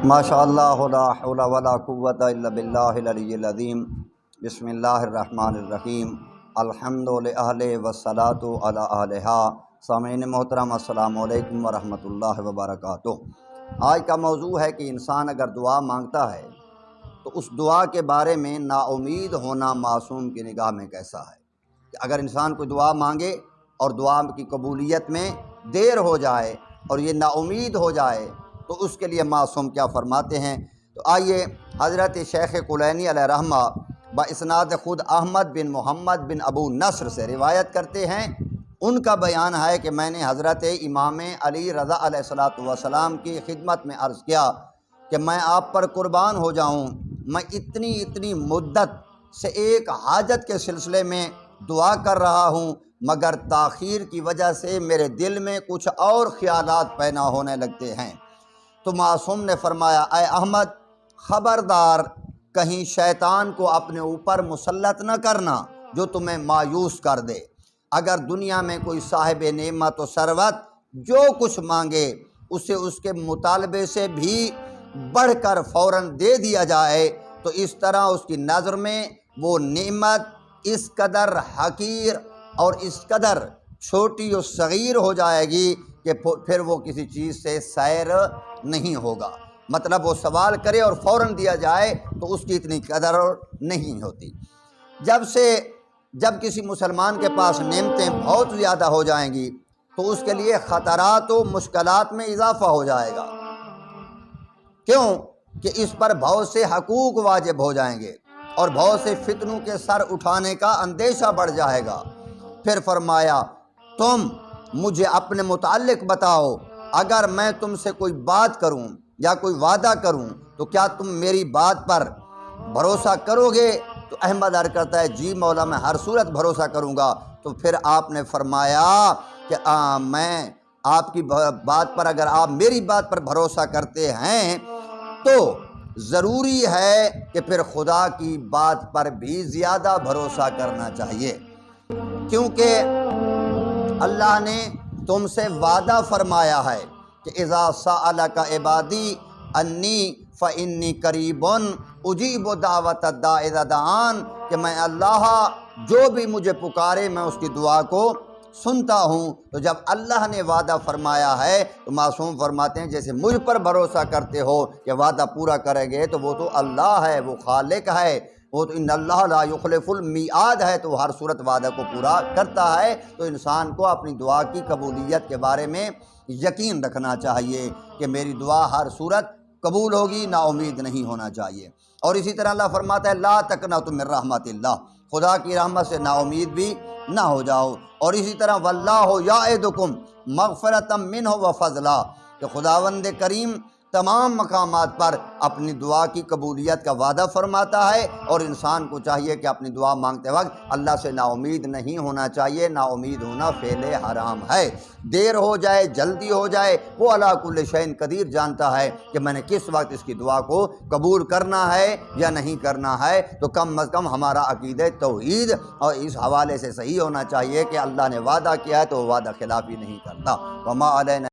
ماشاء اللہ لا حول ولا قوۃ الا باللہ العلی العظیم۔ بسم اللہ الرحمن الرحیم۔ الحمد للہ والصلاۃ علی اہلہا۔ سامعین محترم السلام علیکم ورحمۃ اللہ وبرکاتہ۔ آج کا موضوع ہے کہ انسان اگر دعا مانگتا ہے تو اس دعا کے بارے میں نا امید ہونا معصوم کی نگاہ میں کیسا ہے؟ کہ اگر انسان کوئی دعا مانگے اور دعا کی قبولیت میں دیر ہو جائے اور یہ نا امید ہو جائے تو اس کے لیے معصوم کیا فرماتے ہیں؟ تو آئیے حضرت شیخ کلینی علیہ رحمہ باسناد خود احمد بن محمد بن ابو نصر سے روایت کرتے ہیں، ان کا بیان ہے کہ میں نے حضرت امام علی رضا علیہ الصلوۃ والسلام کی خدمت میں عرض کیا کہ میں آپ پر قربان ہو جاؤں، میں اتنی مدت سے ایک حاجت کے سلسلے میں دعا کر رہا ہوں، مگر تاخیر کی وجہ سے میرے دل میں کچھ اور خیالات پیدا ہونے لگتے ہیں۔ تو معصوم نے فرمایا، اے احمد خبردار، کہیں شیطان کو اپنے اوپر مسلط نہ کرنا جو تمہیں مایوس کر دے۔ اگر دنیا میں کوئی صاحب نعمت و ثروت جو کچھ مانگے اسے اس کے مطالبے سے بھی بڑھ کر فوراً دے دیا جائے تو اس طرح اس کی نظر میں وہ نعمت اس قدر حقیر اور اس قدر چھوٹی و صغیر ہو جائے گی کہ پھر وہ کسی چیز سے سیر نہیں ہوگا۔ مطلب وہ سوال کرے اور فوراً دیا جائے تو اس کی اتنی قدر نہیں ہوتی۔ جب کسی مسلمان کے پاس نعمتیں بہت زیادہ ہو جائیں گی تو اس کے لیے خطرات و مشکلات میں اضافہ ہو جائے گا۔ کیوں کہ اس پر بہت سے حقوق واجب ہو جائیں گے اور بہت سے فتنوں کے سر اٹھانے کا اندیشہ بڑھ جائے گا۔ پھر فرمایا، تم مجھے اپنے متعلق بتاؤ، اگر میں تم سے کوئی بات کروں یا کوئی وعدہ کروں تو کیا تم میری بات پر بھروسہ کرو گے؟ تو احمد عرض کرتا ہے، جی مولا میں ہر صورت بھروسہ کروں گا۔ تو پھر آپ نے فرمایا کہ میں آپ کی بات پر، اگر آپ میری بات پر بھروسہ کرتے ہیں تو ضروری ہے کہ پھر خدا کی بات پر بھی زیادہ بھروسہ کرنا چاہیے، کیونکہ اللہ نے تم سے وعدہ فرمایا ہے کہ اذا سألک عبادی انی فانی قریب اجیب دعوت الداع اذا دعان، کہ میں اللہ جو بھی مجھے پکارے میں اس کی دعا کو سنتا ہوں۔ تو جب اللہ نے وعدہ فرمایا ہے تو معصوم فرماتے ہیں جیسے مجھ پر بھروسہ کرتے ہو کہ وعدہ پورا کریں گے، تو وہ تو اللہ ہے، وہ خالق ہے، وہ تو ان اللہ لا یخلف المیعاد ہے، تو ہر صورت وعدہ کو پورا کرتا ہے۔ تو انسان کو اپنی دعا کی قبولیت کے بارے میں یقین رکھنا چاہیے کہ میری دعا ہر صورت قبول ہوگی، نا امید نہیں ہونا چاہیے۔ اور اسی طرح اللہ فرماتا ہے، لا تقنطوا من رحمت اللہ، خدا کی رحمت سے نا امید بھی نہ ہو جاؤ۔ اور اسی طرح واللہ یعدکم مغفرۃ منہ وفضلا، کہ خداوند کریم تمام مقامات پر اپنی دعا کی قبولیت کا وعدہ فرماتا ہے، اور انسان کو چاہیے کہ اپنی دعا مانگتے وقت اللہ سے نا امید نہیں ہونا چاہیے۔ نا امید ہونا فعل حرام ہے، دیر ہو جائے جلدی ہو جائے، وہ علی کل شیء قدیر جانتا ہے کہ میں نے کس وقت اس کی دعا کو قبول کرنا ہے یا نہیں کرنا ہے۔ تو کم از کم ہمارا عقیدہ توحید اور اس حوالے سے صحیح ہونا چاہیے کہ اللہ نے وعدہ کیا ہے تو وہ وعدہ خلافی نہیں کرتا۔ وما علینا